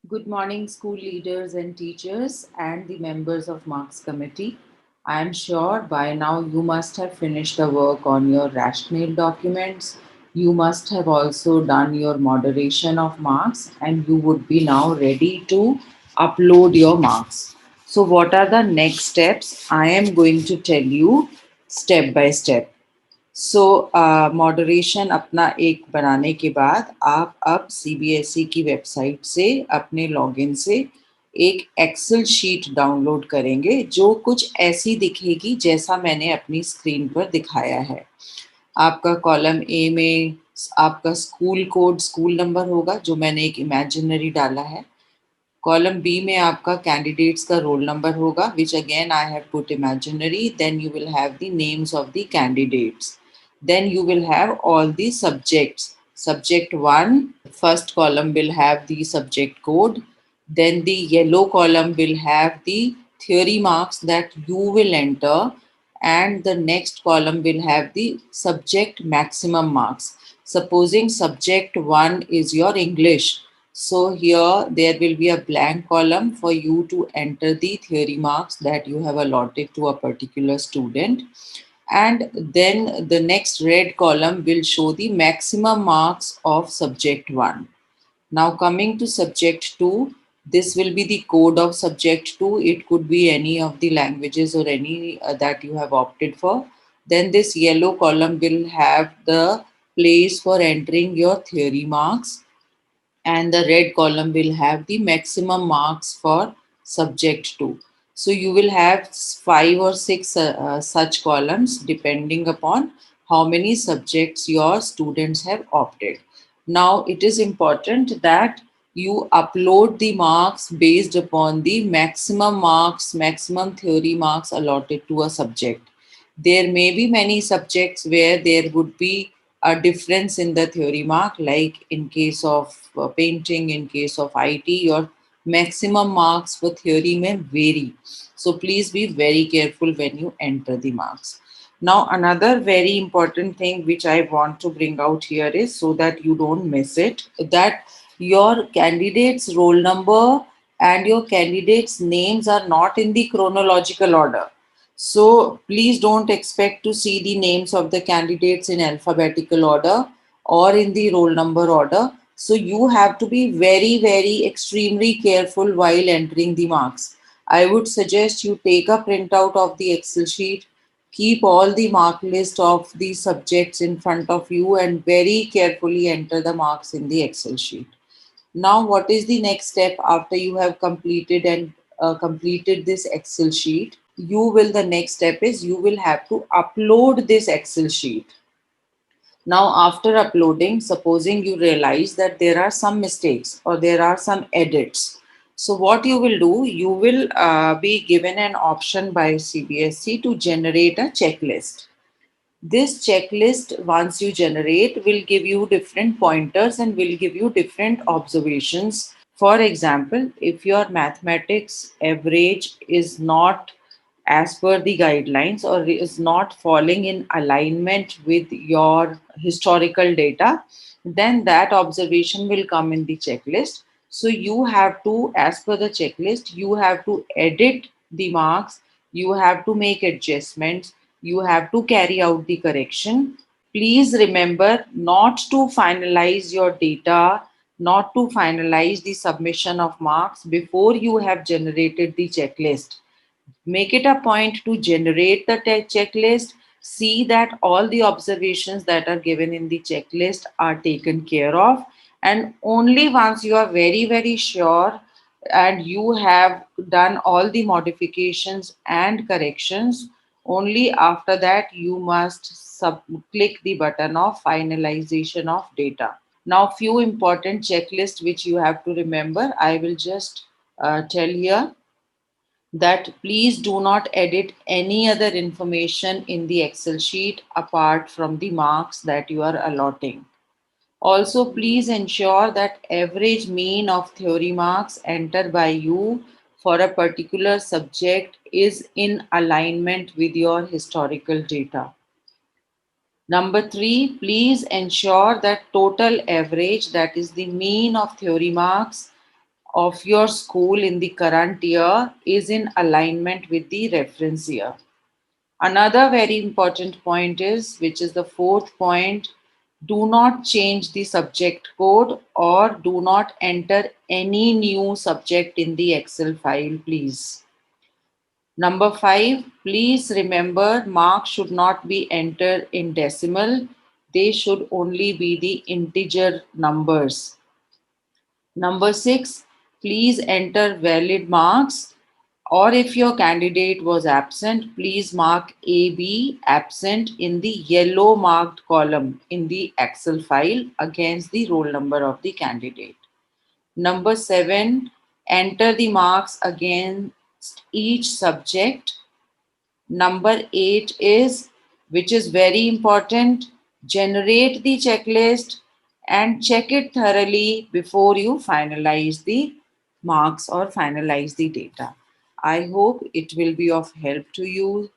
Good morning, school leaders and teachers and the members of Marks Committee. I am sure by now you must have finished the work on your rationale documents. You must have also done your moderation of marks and you would be now ready to upload your marks. So, what are the next steps? I am going to tell you step by step. So moderation अपना एक बनाने के बाद आप अब CBSE की website से अपने लॉगिन से एक एक्सेल शीट डाउनलोड करेंगे जो कुछ ऐसी दिखेगी जैसा मैंने अपनी स्क्रीन पर दिखाया है। आपका कॉलम ए में आपका स्कूल कोड स्कूल नंबर होगा जो मैंने एक इमेजिनरी डाला है। कॉलम बी में आपका कैंडिडेट्स का रोल नंबर होगा which again I have put imaginary then you will have the names of the candidates then you will have all the subjects. Subject 1, first column will have the subject code, then the yellow column will have the theory marks that you will enter, and the next column will have the subject maximum marks. Supposing subject 1 is your English, so here there will be a blank column for you to enter the theory marks that you have allotted to a particular student, and then the next red column will show the maximum marks of subject 1. Now coming to subject 2, this will be the code of subject 2. It could be any of the languages or any that you have opted for. Then this yellow column will have the place for entering your theory marks, and the red column will have the maximum marks for subject 2. So you will have 5 or 6 such columns depending upon how many subjects your students have opted. Now it is important that you upload the marks based upon the maximum marks, maximum theory marks allotted to a subject. There may be many subjects where there would be a difference in the theory mark, like in case of painting, in case of IT, your maximum marks for theory may vary. So please be very careful when you enter the marks. Now, another very important thing which I want to bring out here is so that you don't miss it, that your candidate's roll number and your candidate's names are not in the chronological order. So please don't expect to see the names of the candidates in alphabetical order or in the roll number order. So you have to be very, very extremely careful while entering the marks. I would suggest you take a printout of the Excel sheet, keep all the mark list of the subjects in front of you and very carefully enter the marks in the Excel sheet. Now, what is the next step after you have completed this Excel sheet? The next step is you will have to upload this Excel sheet. Now, after uploading, supposing you realize that there are some mistakes or there are some edits. So, what you will do, you will be given an option by CBSE to generate a checklist. This checklist, once you generate, will give you different pointers and will give you different observations. For example, if your mathematics average is not as per the guidelines or is not falling in alignment with your historical data, then that observation will come in the checklist. So you have to, as per the checklist, you have to edit the marks, you have to make adjustments, you have to carry out the correction. Please remember not to finalize your data, not to finalize the submission of marks before you have generated the checklist. Make it a point to generate the checklist. See that all the observations that are given in the checklist are taken care of. And only once you are very, very sure and you have done all the modifications and corrections, only after that you must click the button of finalization of data. Now, few important checklists which you have to remember, I will just tell here that please do not edit any other information in the Excel sheet apart from the marks that you are allotting. Also, please ensure that average mean of theory marks entered by you for a particular subject is in alignment with your historical data. Number three, please ensure that total average, that is the mean of theory marks of your school in the current year is in alignment with the reference year. Another very important point is, which is the fourth point, do not change the subject code or do not enter any new subject in the Excel file, please. Number five, please remember marks should not be entered in decimal. They should only be the integer numbers. Number six, please enter valid marks, or if your candidate was absent, please mark AB absent in the yellow marked column in the Excel file against the roll number of the candidate. Number seven, enter the marks against each subject. Number eight is, which is very important, generate the checklist and check it thoroughly before you finalize the marks or finalize the data. I hope it will be of help to you.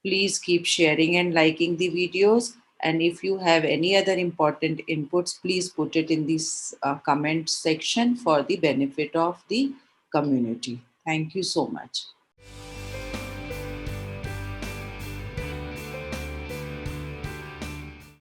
Please keep sharing and liking the videos. And if you have any other important inputs, please put it in this comment section for the benefit of the community. Thank you so much.